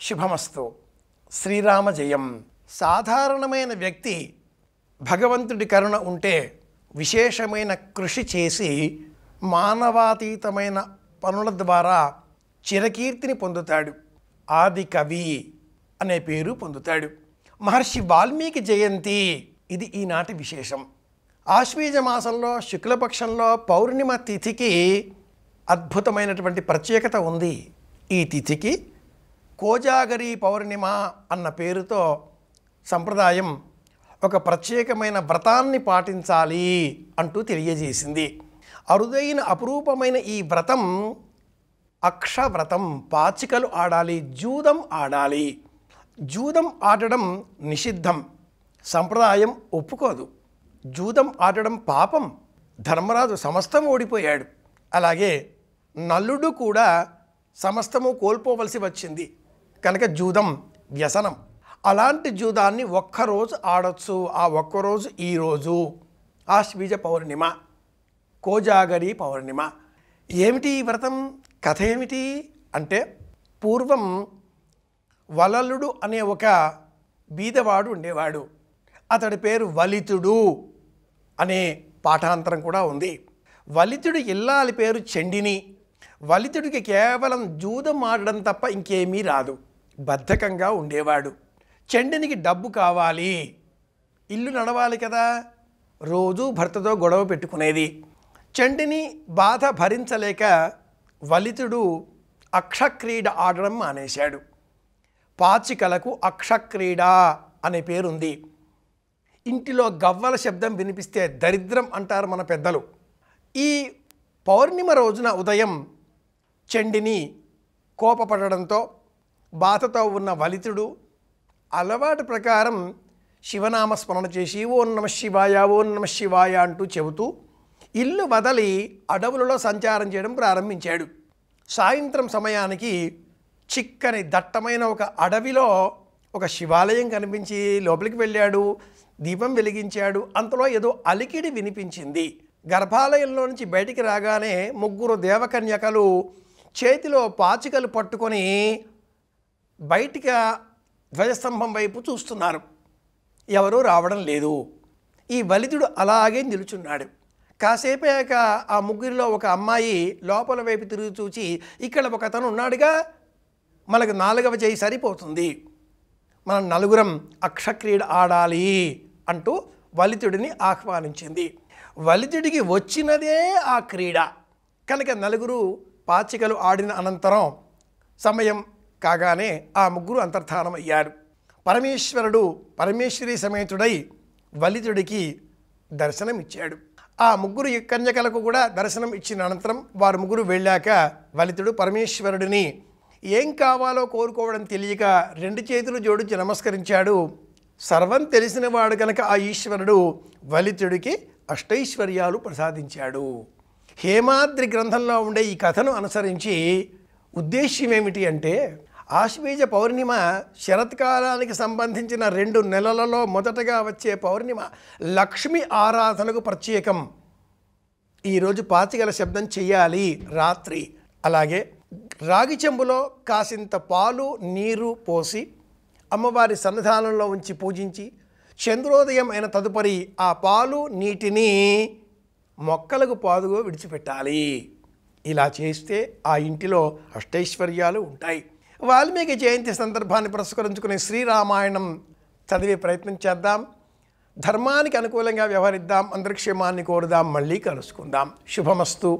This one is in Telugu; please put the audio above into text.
శుభమస్తు. శ్రీరామ జయం. సాధారణమైన వ్యక్తి భగవంతుడి కరుణ ఉంటే విశేషమైన కృషి చేసి మానవాతీతమైన పనుల ద్వారా చిరకీర్తిని పొందుతాడు. ఆది కవి అనే పేరు పొందుతాడు. మహర్షి వాల్మీకి జయంతి ఇది ఈనాటి విశేషం. ఆశ్వీజ మాసంలో శుక్లపక్షంలో పౌర్ణిమ తిథికి అద్భుతమైనటువంటి ప్రత్యేకత ఉంది. ఈ తిథికి కోజాగరి పౌర్ణిమ అన్న పేరుతో సంప్రదాయం ఒక ప్రత్యేకమైన వ్రతాన్ని పాటించాలి అంటూ తెలియజేసింది. అరుదైన అపురూపమైన ఈ వ్రతం అక్షవ్రతం. పాచికలు ఆడాలి, జూదం ఆడాలి. జూదం ఆడడం నిషిద్ధం, సంప్రదాయం ఒప్పుకోదు. జూదం ఆడడం పాపం. ధర్మరాజు సమస్తం ఓడిపోయాడు. అలాగే నలుడు కూడా సమస్తము కోల్పోవలసి వచ్చింది కనుక జూదం వ్యసనం. అలాంటి జూదాన్ని ఒక్కరోజు ఆడొచ్చు. ఆ ఒక్కరోజు ఈరోజు ఆశ్వీజ పౌర్ణిమ, కోజాగరి పౌర్ణిమ. ఏమిటి ఈ వ్రతం? కథ ఏమిటి అంటే, పూర్వం వలలుడు అనే ఒక బీదవాడు ఉండేవాడు. అతడి పేరు వలితుడు అనే పాఠాంతరం కూడా ఉంది. వలితుడి ఇల్లాలి పేరు చండిని. వలితుడికి కేవలం జూదం ఆడడం తప్ప ఇంకేమీ రాదు. బద్ధకంగా ఉండేవాడు. చండినికి డబ్బు కావాలి, ఇల్లు నడవాలి కదా. రోజు భర్తతో గొడవ పెట్టుకునేది. చండిని బాధ భరించలేక వలితుడు అక్షక్రీడ ఆడడం మానేశాడు. పాచికలకు అక్షక్రీడ అనే పేరుంది. ఇంటిలో గవ్వల శబ్దం వినిపిస్తే దరిద్రం అంటారు మన పెద్దలు. ఈ పౌర్ణిమ రోజున ఉదయం చండిని కోపపడడంతో బాధతో ఉన్న వలితుడు అలవాటు ప్రకారం శివనామస్మరణ చేసి ఓం నమ శివాయ ఓం నమ శివాయ అంటూ చెబుతూ ఇల్లు వదలి అడవులలో సంచారం చేయడం ప్రారంభించాడు. సాయంత్రం సమయానికి చిక్కని దట్టమైన ఒక అడవిలో ఒక శివాలయం కనిపించి లోపలికి వెళ్ళాడు. దీపం వెలిగించాడు. అంతలో ఏదో అలికిడి వినిపించింది. గర్భాలయంలో నుంచి బయటికి రాగానే ముగ్గురు దేవకన్యకలు చేతిలో పాచికలు పట్టుకొని బయటికి ధ్వజస్తంభం వైపు చూస్తున్నారు. ఎవరూ రావడం లేదు. ఈ వలితుడు అలాగే నిలుచున్నాడు. కాసేపాక ఆ ముగ్గురిలో ఒక అమ్మాయి లోపల వైపు తిరిగి చూచి, ఇక్కడ ఒక అతను ఉన్నాడుగా, మనకు 4వ చేయి సరిపోతుంది, మనం నలుగురం అక్షక్రీడ ఆడాలి అంటూ వలితుడిని ఆహ్వానించింది. వలితుడికి వచ్చినదే ఆ క్రీడ కనుక నలుగురు పాచికలు ఆడిన అనంతరం సమయం కాగానే ఆ ముగ్గురు అంతర్ధానం అయ్యారు. పరమేశ్వరుడు పరమేశ్వరి సమేతుడై వలితుడికి దర్శనమిచ్చాడు. ఆ ముగ్గురు కన్యకలకు కూడా దర్శనం ఇచ్చిన అనంతరం వారు ముగ్గురు వెళ్ళాక వలితుడు పరమేశ్వరుడిని ఏం కావాలో కోరుకోవడం తెలియక 2 చేతులు జోడించి నమస్కరించాడు. సర్వం తెలిసినవాడు కనుక ఆ ఈశ్వరుడు వలితుడికి అష్టైశ్వర్యాలు ప్రసాదించాడు. హేమాద్రి గ్రంథంలో ఉండే ఈ కథను అనుసరించి ఉద్దేశ్యం ఏమిటి అంటే, ఆశ్వీజ పౌర్ణిమ శరత్కాలానికి సంబంధించిన 2 నెలలలో మొదటగా వచ్చే పౌర్ణిమ. లక్ష్మి ఆరాధనకు ప్రత్యేకం. ఈరోజు పాచికల శబ్దం చెయ్యాలి రాత్రి. అలాగే రాగి చెంబులో కాసింత పాలు నీరు పోసి అమ్మవారి సన్నిధానంలో ఉంచి పూజించి చంద్రోదయం అయిన తదుపరి ఆ పాలు నీటిని మొక్కలకు పాదుగా విడిచిపెట్టాలి. ఇలా చేస్తే ఆ ఇంటిలో అష్టైశ్వర్యాలు ఉంటాయి. వాల్మీకి జయంతి సందర్భాన్ని పురస్కరించుకునే శ్రీరామాయణం చదివే ప్రయత్నం చేద్దాం. ధర్మానికి అనుకూలంగా వ్యవహరిద్దాం. అందరి క్షేమాన్ని కోరుదాం. మళ్ళీ కలుసుకుందాం. శుభమస్తు.